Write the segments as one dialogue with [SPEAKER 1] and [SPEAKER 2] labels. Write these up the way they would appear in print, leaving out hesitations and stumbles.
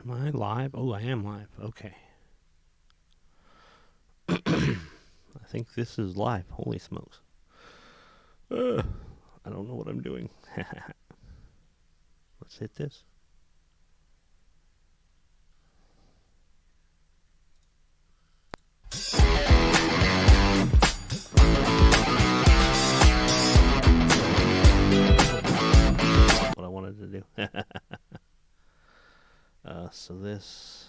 [SPEAKER 1] Am I live? Oh, I am live. Okay. I think this is live. Holy smokes. I don't know what I'm doing. Let's hit this. What I wanted to do. So this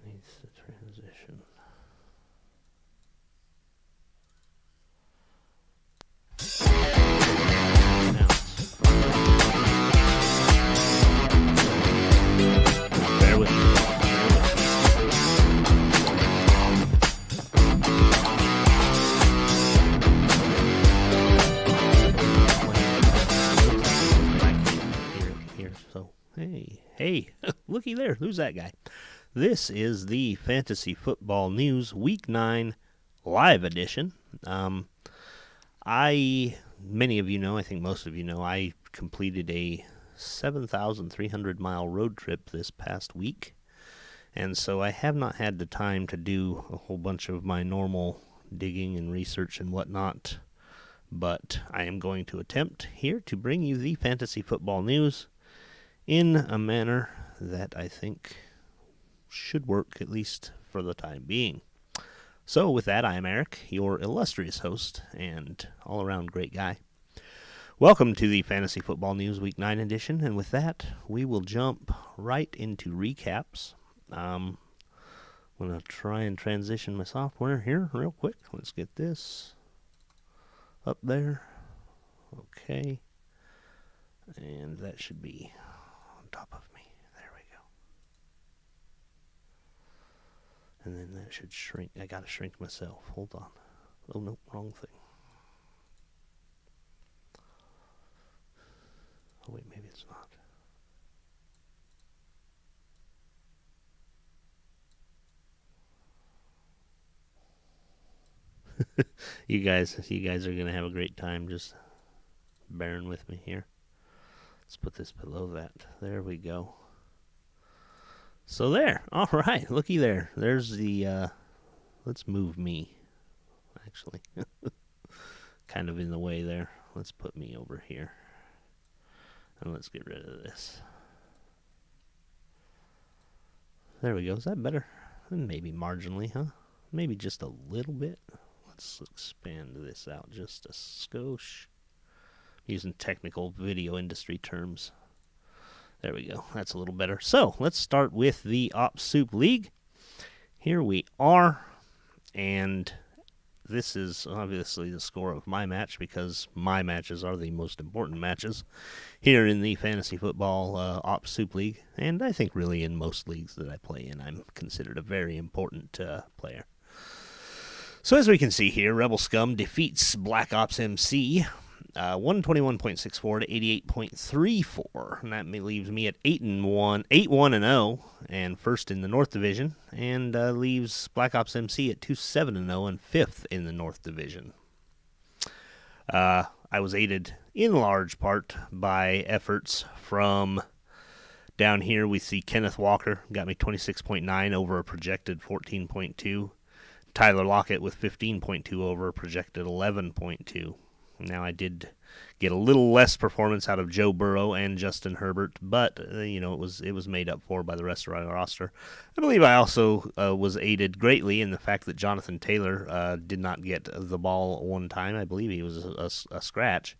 [SPEAKER 1] needs to transition. Bear with me. So, hey, looky there. Who's that guy? This is the Fantasy Football News Week 9 live edition. Many of you know, I think most of you know, I completed a 7,300 mile road trip this past week. And so I have not had the time to do a whole bunch of my normal digging and research and whatnot. But I am going to attempt here to bring you the fantasy football news in a manner that I think should work, at least for the time being. So with that, I am Eric, your illustrious host and all-around great guy. Welcome to the Fantasy Football News Week 9 edition, and with that, we will jump right into recaps. I'm going to try and transition my software here real quick. Let's get this up there. Okay. And that should be on top of me. There we go. And then that should shrink. I got to shrink myself. Hold on. Oh, no, wrong thing. Oh, wait, maybe it's not. You guys are going to have a great time just bearing with me here. Let's put this below that. There we go. So there. All right. Looky there. There's the, let's move me, actually. Kind of in the way there. Let's put me over here. And let's get rid of this. There we go. Is that better? Maybe marginally, huh? Maybe just a little bit. Let's expand this out just a skosh. Using technical video industry terms. There we go. That's a little better. So let's start with the Op Soup League. Here we are. And this is obviously the score of my match because my matches are the most important matches here in the Fantasy Football Op Soup League. And I think really in most leagues that I play in, I'm considered a very important player. So as we can see here, Rebel Scum defeats Black Ops MC 121.64 to 88.34, and that leaves me at 8-1-0, and first in the North Division, and leaves Black Ops MC at 2-7-0 and fifth in the North Division. I was aided in large part by efforts from down here. We see Kenneth Walker got me 26.9 over a projected 14.2. Tyler Lockett with 15.2 over a projected 11.2. Now, I did get a little less performance out of Joe Burrow and Justin Herbert, but, it was made up for by the rest of our roster. I believe I also was aided greatly in the fact that Jonathan Taylor did not get the ball one time. I believe he was a scratch.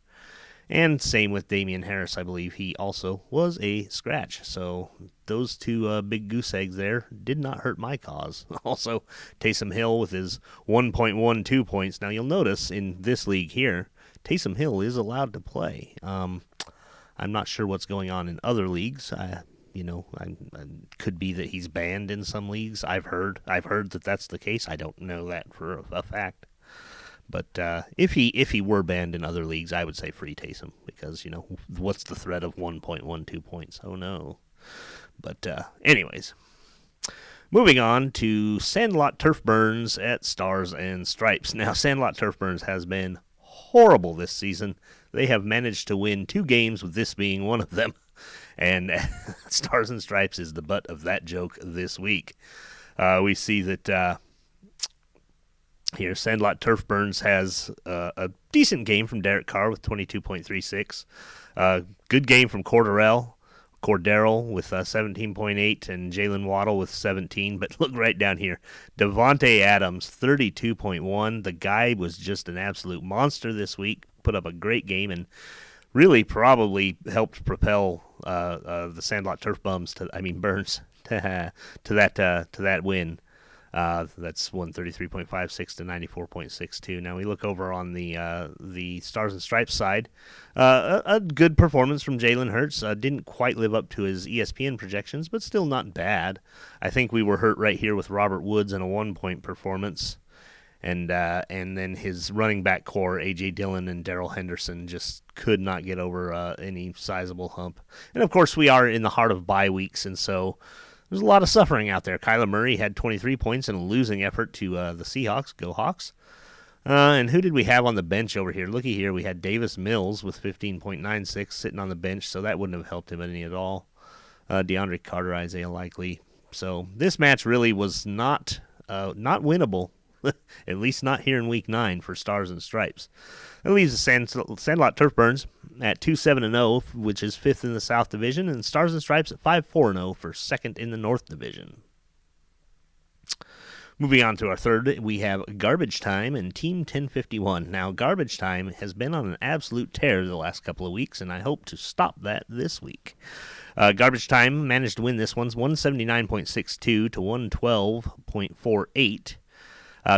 [SPEAKER 1] And same with Damian Harris. I believe he also was a scratch. So those two big goose eggs there did not hurt my cause. Also, Taysom Hill with his 1.12 points. Now, you'll notice in this league here, Taysom Hill is allowed to play. I'm not sure what's going on in other leagues. I could be that he's banned in some leagues. I've heard that that's the case. I don't know that for a fact. But if he were banned in other leagues, I would say free Taysom because what's the threat of 1.12 points? Oh no. But anyways, moving on to Sandlot Turf Burns at Stars and Stripes. Now, Sandlot Turf Burns has been horrible this season. They have managed to win 2 games, with this being one of them. And Stars and Stripes is the butt of that joke this week. We see that here Sandlot Turf Burns has a decent game from Derek Carr with 22.36. Good game from Cordero with 17.8, and Jalen Waddle with 17. But look right down here. Devontae Adams, 32.1. The guy was just an absolute monster this week. Put up a great game and really probably helped propel the Sandlot Burns to that win. That's 133.56 to 94.62. Now we look over on the Stars and Stripes side. A good performance from Jalen Hurts. Didn't quite live up to his ESPN projections, but still not bad. I think we were hurt right here with Robert Woods in a 1-point performance. And then his running back core, A.J. Dillon and Darrell Henderson, just could not get over any sizable hump. And, of course, we are in the heart of bye weeks, and so there's a lot of suffering out there. Kyler Murray had 23 points in a losing effort to the Seahawks. Go Hawks. And who did we have on the bench over here? Looky here. We had Davis Mills with 15.96 sitting on the bench, so that wouldn't have helped him any at all. DeAndre Carter, Isaiah Likely. So this match really was not winnable. At least not here in Week 9 for Stars and Stripes. That leaves the Sandlot Turf Burns at 2-7-0, which is 5th in the South Division, and Stars and Stripes at 5-4-0 for 2nd in the North Division. Moving on to our third, we have Garbage Time and Team 1051. Now, Garbage Time has been on an absolute tear the last couple of weeks, and I hope to stop that this week. Garbage Time managed to win this one, 179.62 to 112.48.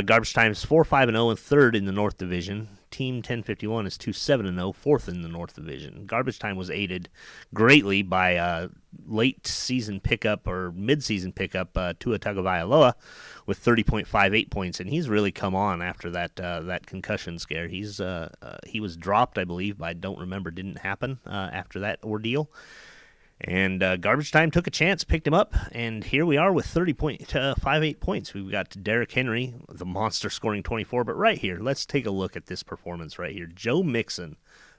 [SPEAKER 1] Garbage Time's 4-5-0 and 3rd in the North Division. Team 1051 is 2-7-0, 4th in the North Division. Garbage Time was aided greatly by late season pickup or mid-season pickup Tua Tagovailoa with 30.58 points, and he's really come on after that concussion scare. He was dropped, I believe, by didn't happen after that ordeal. And Garbage Time took a chance, picked him up, and here we are with 30.58 points. We've got Derrick Henry, the monster, scoring 24. But right here, let's take a look at this performance right here. Joe Mixon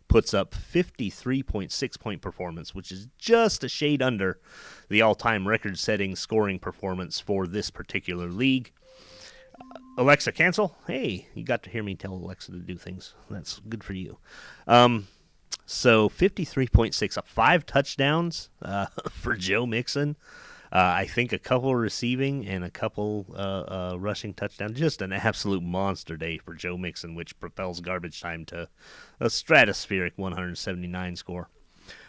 [SPEAKER 1] puts up 53.6-point performance, which is just a shade under the all-time record-setting scoring performance for this particular league. Alexa, cancel. Hey, you got to hear me tell Alexa to do things. That's good for you. So 53.6, 5 touchdowns for Joe Mixon. I think a couple receiving and a couple rushing touchdowns. Just an absolute monster day for Joe Mixon, which propels Garbage Time to a stratospheric 179 score.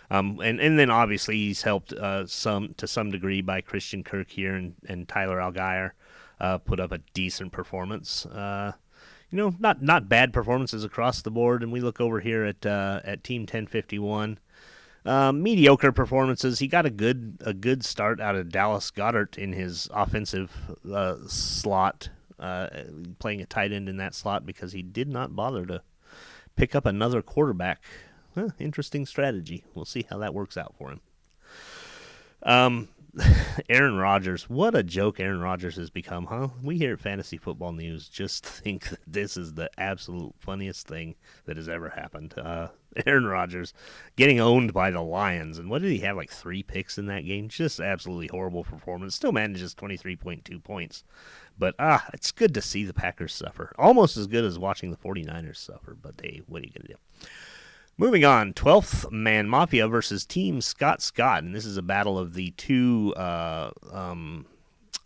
[SPEAKER 1] And then obviously he's helped to some degree by Christian Kirk here and Tyler Allgeier put up a decent performance. Not bad performances across the board. And we look over here at Team 1051. Mediocre performances. He got a good start out of Dallas Goedert in his offensive slot, playing a tight end in that slot because he did not bother to pick up another quarterback. Interesting strategy. We'll see how that works out for him. Aaron Rodgers. What a joke Aaron Rodgers has become, huh? We here at Fantasy Football News just think that this is the absolute funniest thing that has ever happened. Aaron Rodgers getting owned by the Lions. And what did he have, like 3 picks in that game? Just absolutely horrible performance. Still manages 23.2 points. But it's good to see the Packers suffer. Almost as good as watching the 49ers suffer. But hey, what are you going to do? Moving on, 12th Man Mafia versus Team Scott, and this is a battle of the 2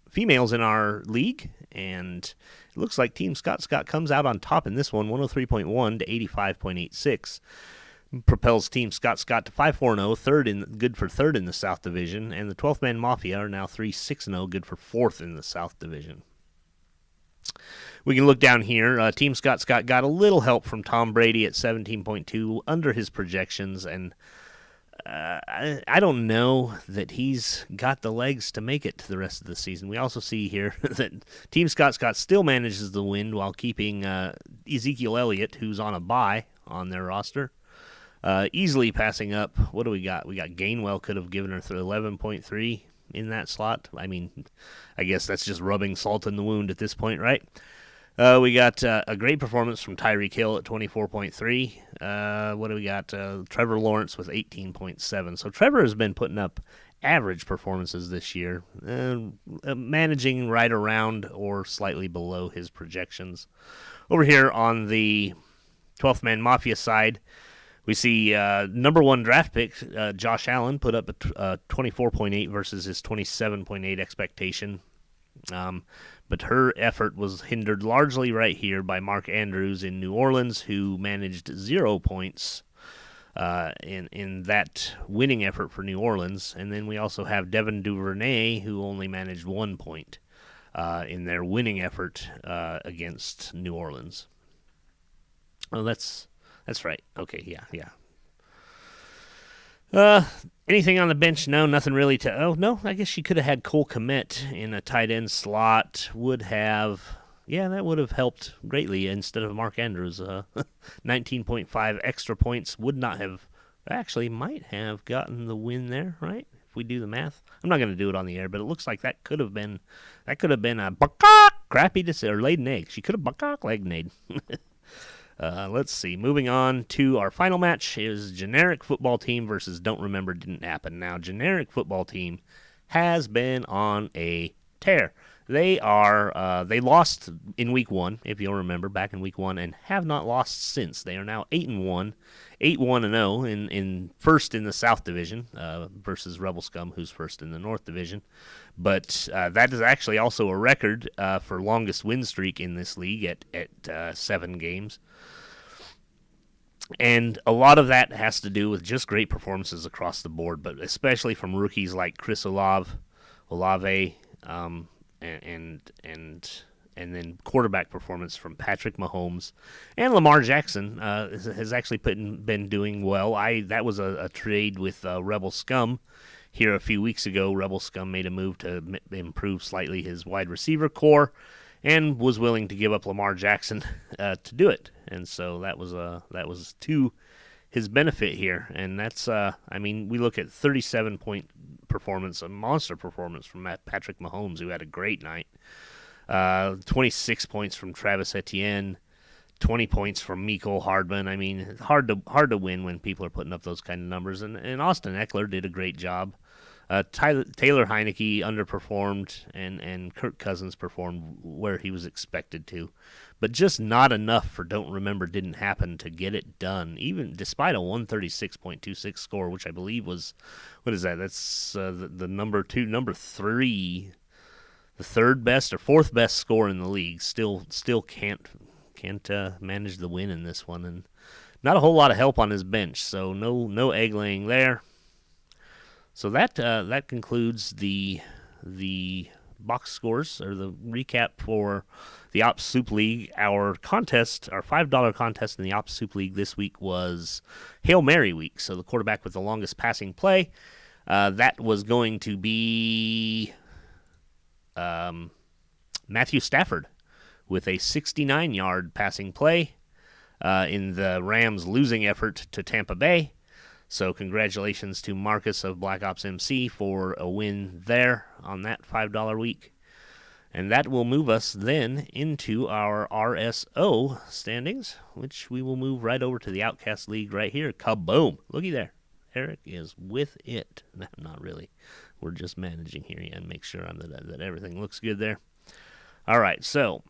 [SPEAKER 1] females in our league, and it looks like Team Scott comes out on top in this one, 103.1 to 85.86. Propels Team Scott to 5-4-0, good for 3rd in the South Division, and the 12th Man Mafia are now 3-6-0, good for 4th in the South Division. We can look down here. Team Scott got a little help from Tom Brady at 17.2 under his projections, and I don't know that he's got the legs to make it to the rest of the season. We also see here that Team Scott still manages the win while keeping Ezekiel Elliott, who's on a bye, on their roster. Easily passing up. What do we got? We got Gainwell could have given her 11.3 in that slot. I mean, I guess that's just rubbing salt in the wound at this point, right? We got a great performance from Tyreek Hill at 24.3. What do we got? Trevor Lawrence with 18.7. So Trevor has been putting up average performances this year, managing right around or slightly below his projections. Over here on the 12th Man Mafia side, we see number one draft pick, Josh Allen, put up a 24.8 versus his 27.8 expectation. But her effort was hindered largely right here by Mark Andrews in New Orleans, who managed 0 points in that winning effort for New Orleans. And then we also have Devin Duvernay, who only managed 1 point in their winning effort against New Orleans. Oh, that's right. Okay, yeah. Anything on the bench? No, nothing really to... Oh, no, I guess she could have had Cole Kmet in a tight end slot. That would have helped greatly instead of Mark Andrews. 19.5 extra points would not have... Actually, might have gotten the win there, right? If we do the math. I'm not going to do it on the air, but it looks like that could have been a buckcock crappy or laid an egg. She could have buckcock laid an egg. Let's see. Moving on to our final match is Generic Football Team versus Don't Remember Didn't Happen. Now, Generic Football Team has been on a tear. They lost in week 1, if you'll remember, back in week 1, and have not lost since. They are now 8-1, 8-1-0 in first in the South Division versus Rebel Scum, who's first in the North Division. But that is actually also a record for longest win streak in this league at 7 games. And a lot of that has to do with just great performances across the board, but especially from rookies like Chris Olave, and then quarterback performance from Patrick Mahomes and Lamar Jackson has actually been doing well. That was a trade with Rebel Scum here a few weeks ago. Rebel Scum made a move to improve slightly his wide receiver core and was willing to give up Lamar Jackson to do it. And so that was to his benefit here. And that's we look at 37-point performance, a monster performance from Patrick Mahomes, who had a great night. 26 points from Travis Etienne, 20 points from Mecole Hardman. I mean, it's hard to win when people are putting up those kind of numbers. And Austin Eckler did a great job. Taylor Heineke underperformed, and Kirk Cousins performed where he was expected to. But just not enough for Don't Remember Didn't Happen to get it done, even despite a 136.26 score, which I believe was, what is that? That's the number 3, the third best or fourth best score in the league. Still can't manage the win in this one, and not a whole lot of help on his bench, so no egg laying there. So that concludes the box scores, or the recap for the Ops Soup League. Our contest, our $5 contest in the Ops Soup League this week was Hail Mary week. So the quarterback with the longest passing play, that was going to be Matthew Stafford with a 69-yard passing play in the Rams' losing effort to Tampa Bay. So congratulations to Marcus of Black Ops MC for a win there on that $5 week. And that will move us then into our RSO standings, which we will move right over to the Outcast League right here. Kaboom! Looky there. Eric is with it. Not really. We're just managing here and make sure that everything looks good there. All right, so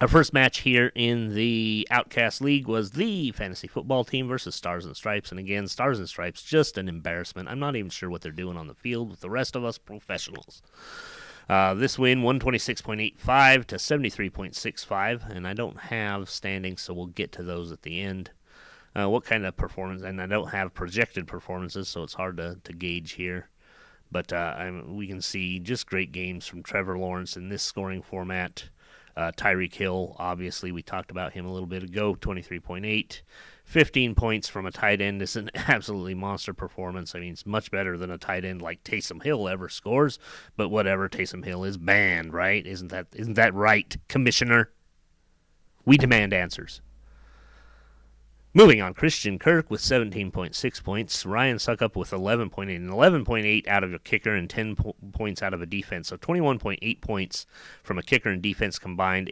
[SPEAKER 1] our first match here in the Outcast League was the Fantasy Football Team versus Stars and Stripes. And again, Stars and Stripes, just an embarrassment. I'm not even sure what they're doing on the field with the rest of us professionals. This win, 126.85 to 73.65. And I don't have standings, so we'll get to those at the end. What kind of performance? And I don't have projected performances, so it's hard to gauge here. But we can see just great games from Trevor Lawrence in this scoring format. Tyreek Hill, obviously, we talked about him a little bit ago, 23.8. 15 points from a tight end is an absolutely monster performance. I mean, it's much better than a tight end like Taysom Hill ever scores, but whatever, Taysom Hill is banned, right? Isn't that right, Commissioner? We demand answers. Moving on, Christian Kirk with 17.6 points, Ryan Suckup with 11.8, and 11.8 out of a kicker and 10 points out of a defense. So 21.8 points from a kicker and defense combined.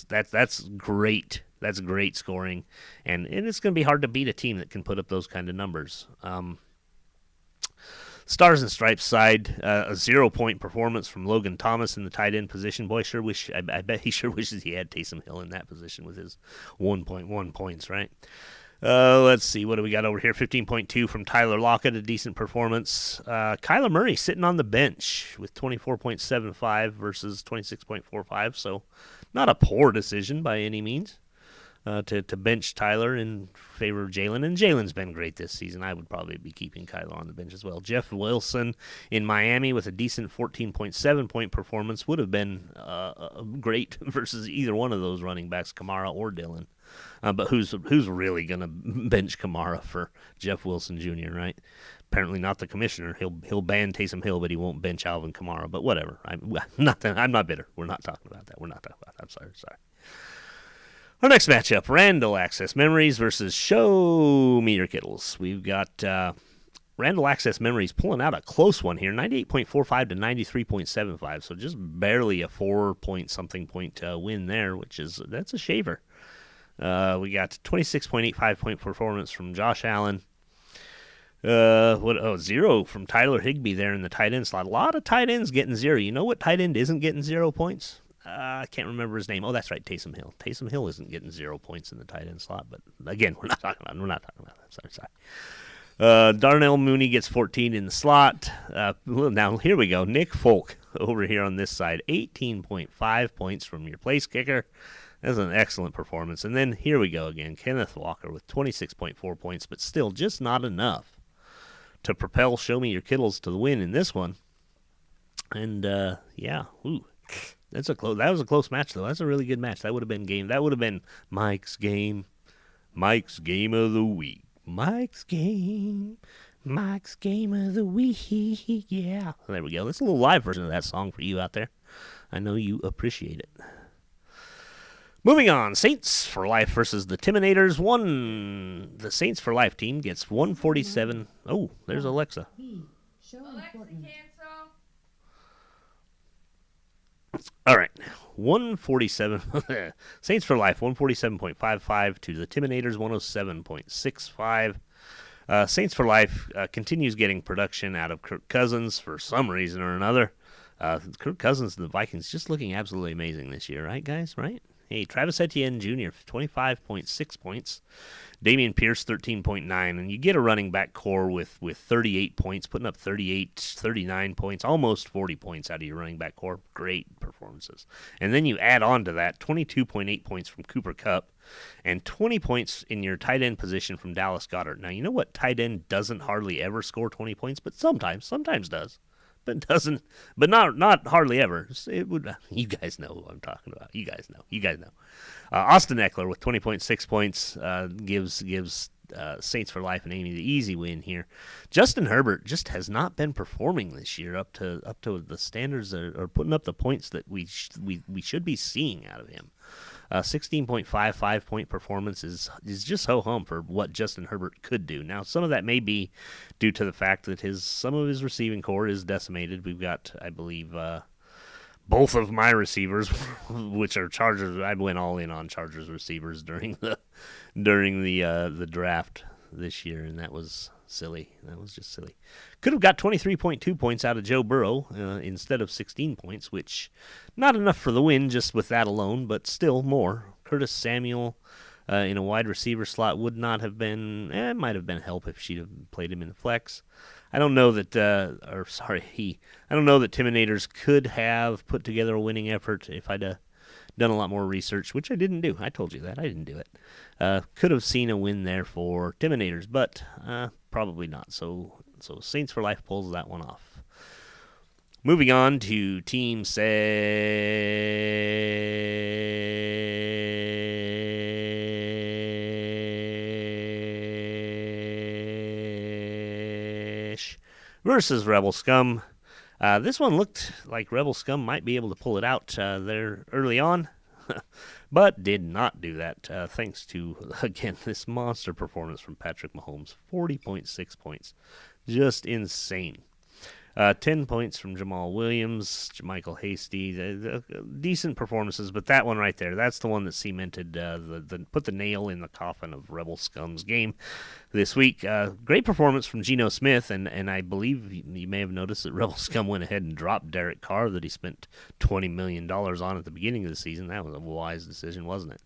[SPEAKER 1] That's great. That's great scoring, and it's going to be hard to beat a team that can put up those kind of numbers. Stars and Stripes side, a 0-point performance from Logan Thomas in the tight end position. Boy, I bet he sure wishes he had Taysom Hill in that position with his 1.1 points, right? Let's see, what do we got over here? 15.2 from Tyler Lockett, a decent performance. Kyler Murray sitting on the bench with 24.75 versus 26.45, so not a poor decision by any means. To bench Tyler in favor of Jalen. And Jalen's been great this season. I would probably be keeping Kyler on the bench as well. Jeff Wilson in Miami with a decent 14.7-point performance would have been great versus either one of those running backs, Kamara or Dillon. But who's really going to bench Kamara for Jeff Wilson Jr., right? Apparently not the commissioner. He'll ban Taysom Hill, but he won't bench Alvin Kamara. But whatever. I'm not bitter. We're not talking about that. I'm sorry. Our next matchup, Randall Access Memories versus Show Me Your Kittles. We've got Randall Access Memories pulling out a close one here, 98.45 to 93.75, so just barely a 4-point-something point win there, that's a shaver. We got 26.85-point performance from Josh Allen. 0 from Tyler Higbee there in the tight end slot. A lot of tight ends getting 0. You know what tight end isn't getting 0 points? I can't remember his name. Oh, that's right, Taysom Hill. Taysom Hill isn't getting 0 points in the tight end slot, but again, we're not talking about that. Sorry. Darnell Mooney gets 14 in the slot. Now, here we go. Nick Folk over here on this side, 18.5 points from your place kicker. That's an excellent performance. And then here we go again. Kenneth Walker with 26.4 points, but still just not enough to propel Show Me Your Kittles to the win in this one. And, that was a close match, though. That's a really good match. That would have been game. That would have been Mike's game of the week. Mike's game of the week. Yeah. There we go. That's a little live version of that song for you out there. I know you appreciate it. Moving on, Saints for Life versus the Timinators. The Saints for Life team gets 147. Oh, there's Alexa.
[SPEAKER 2] Alexa, cancel.
[SPEAKER 1] All right, 147. Saints for Life, 147.55 to the Timinators, 107.65. Saints for Life continues getting production out of Kirk Cousins for some reason or another. Kirk Cousins and the Vikings just looking absolutely amazing this year, right, guys? Right? Hey, Travis Etienne Jr., 25.6 points. Dameon Pierce, 13.9. And you get a running back core with 38 points, putting up 39 points, almost 40 points out of your running back core. Great performances. And then you add on to that 22.8 points from Cooper Kupp and 20 points in your tight end position from Dallas Goedert. Now, you know what tight end doesn't hardly ever score 20 points, but sometimes does. But doesn't, but not hardly ever. It would. You guys know who I'm talking about. You guys know. Austin Eckler with 20.6 points gives Saints for Life and Amy the easy win here. Justin Herbert just has not been performing this year up to the standards or putting up the points that we should be seeing out of him. 16.55 point performance is just ho-hum for what Justin Herbert could do. Now, some of that may be due to the fact that some of his receiving core is decimated. We've got, I believe, both of my receivers, which are Chargers. I went all in on Chargers receivers during the draft this year, and that was silly. That was just silly. Could have got 23.2 points out of Joe Burrow instead of 16 points, which not enough for the win just with that alone, but still more. Curtis Samuel in a wide receiver slot would not have been, it might have been help if she'd have played him in the flex. I don't know that, I don't know that Timinators could have put together a winning effort if I'd done a lot more research, which I didn't do. I told you that. I didn't do it. Could have seen a win there for Timinators, but probably not. So Saints for Life pulls that one off. Moving on to Team Sesh versus Rebel Scum. This one looked like Rebel Scum might be able to pull it out there early on. but did not do that thanks to, again, this monster performance from Patrick Mahomes. 40.6 points. Just insane. 10 points from Jamal Williams, Michael Hasty, decent performances, but that one right there, that's the one that cemented, put the nail in the coffin of Rebel Scum's game this week. Great performance from Geno Smith, and I believe you may have noticed that Rebel Scum went ahead and dropped Derek Carr that he spent $20 million on at the beginning of the season. That was a wise decision, wasn't it?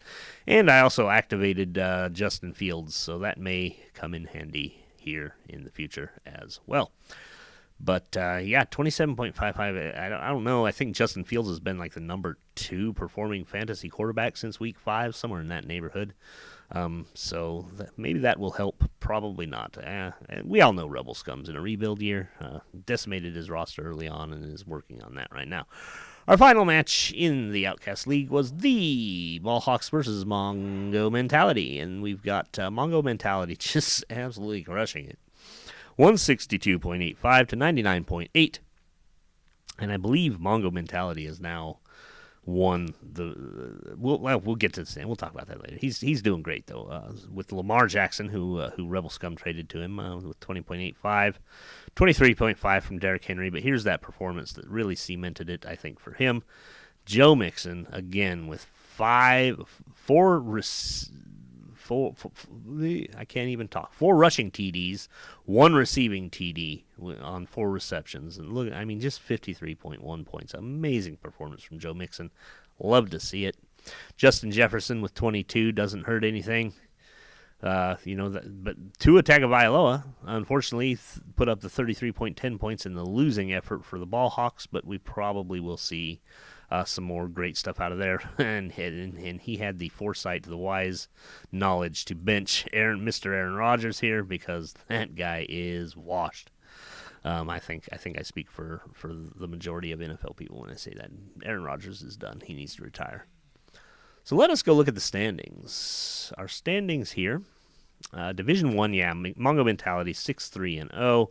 [SPEAKER 1] And I also activated Justin Fields, so that may come in handy here in the future as well. But, 27.55, I don't know. I think Justin Fields has been like the number 2 performing fantasy quarterback since week 5, somewhere in that neighborhood. So maybe that will help. Probably not. We all know Rebel Scum's in a rebuild year. Decimated his roster early on and is working on that right now. Our final match in the Outcast League was the Ballhawks versus Mongo Mentality. And we've got Mongo Mentality just absolutely crushing it. 162.85 to 99.8. And I believe Mongo Mentality has now won the. We'll get to the stand. We'll talk about that later. He's doing great though. With Lamar Jackson, who Rebel Scum traded to him with 20.85, 23.5 from Derrick Henry. But here's that performance that really cemented it, I think, for him. Joe Mixon again with four rushing TDs, 1 receiving TD on 4 receptions. And look, I mean, just 53.1 points. Amazing performance from Joe Mixon. Love to see it. Justin Jefferson with 22 doesn't hurt anything. But Tua Tagovailoa, unfortunately, put up the 33.10 points in the losing effort for the Ballhawks, but we probably will see some more great stuff out of there. And he had the foresight, the wise knowledge to bench Mr. Aaron Rodgers here because that guy is washed. I think I speak for the majority of NFL people when I say that. Aaron Rodgers is done. He needs to retire. So let us go look at the standings. Our standings here. Division 1, Mongo Mentality 6-3-0.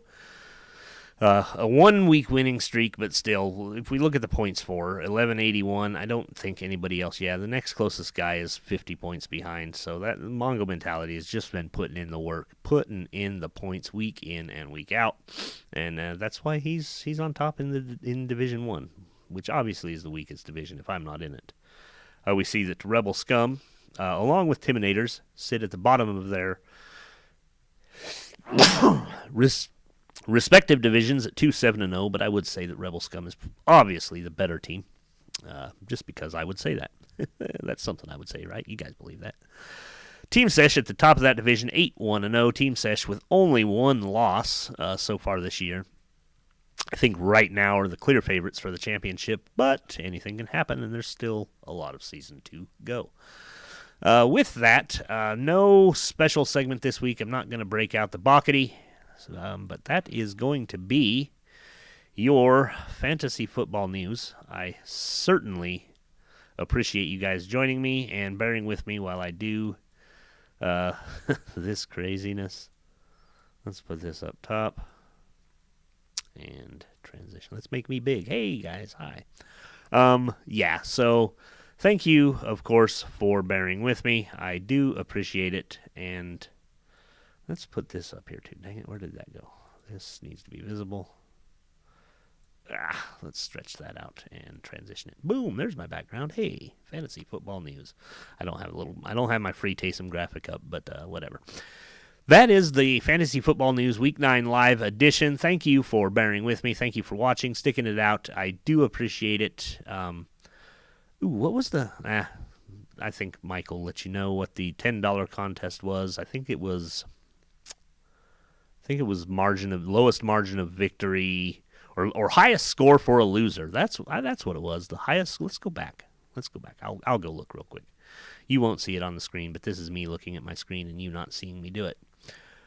[SPEAKER 1] A 1-week winning streak, but still, if we look at the points for 1181, I don't think anybody else. Yeah, the next closest guy is 50 points behind. So that Mongo Mentality has just been putting in the work, putting in the points week in and week out, and that's why he's on top in Division 1, which obviously is the weakest division if I'm not in it. We see that Rebel Scum, along with Timinators, sit at the bottom of their respective divisions at 2-7-0, but I would say that Rebel Scum is obviously the better team, just because I would say that. That's something I would say, right? You guys believe that. Team Sesh at the top of that division, 8-1-0. Team Sesh with only 1 loss so far this year. I think right now are the clear favorites for the championship, but anything can happen, and there's still a lot of season to go. With that, no special segment this week. I'm not going to break out the Bockety. But that is going to be your fantasy football news. I certainly appreciate you guys joining me and bearing with me while I do this craziness. Let's put this up top and transition. Let's make me big. Hey guys, hi. So thank you, of course, for bearing with me. I do appreciate it, and let's put this up here, too. Dang it, where did that go? This needs to be visible. Let's stretch that out and transition it. Boom, there's my background. Hey, fantasy football news. I don't have my free Taysom graphic up, but whatever. That is the Fantasy Football News Week 9 Live Edition. Thank you for bearing with me. Thank you for watching, sticking it out. I do appreciate it. What was the... I think Michael let you know what the $10 contest was. I think it was lowest margin of victory or highest score for a loser. That's what it was. The highest. Let's go back. I'll go look real quick. You won't see it on the screen, but this is me looking at my screen and you not seeing me do it.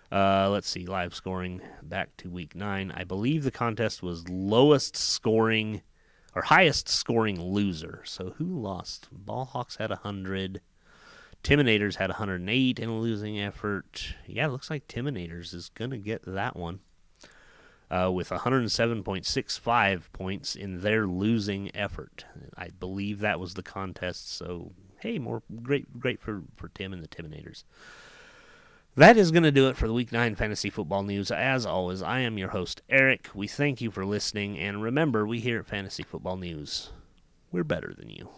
[SPEAKER 1] Let's see, live scoring back to week 9. I believe the contest was lowest scoring or highest scoring loser. So who lost? Ballhawks had 100. Timinators had 108 in a losing effort. Yeah, it looks like Timinators is going to get that one. with 107.65 points in their losing effort. I believe that was the contest, so hey, more great for Tim and the Timinators. That is going to do it for the Week 9 Fantasy Football News. As always, I am your host, Eric. We thank you for listening, and remember, we here at Fantasy Football News, we're better than you.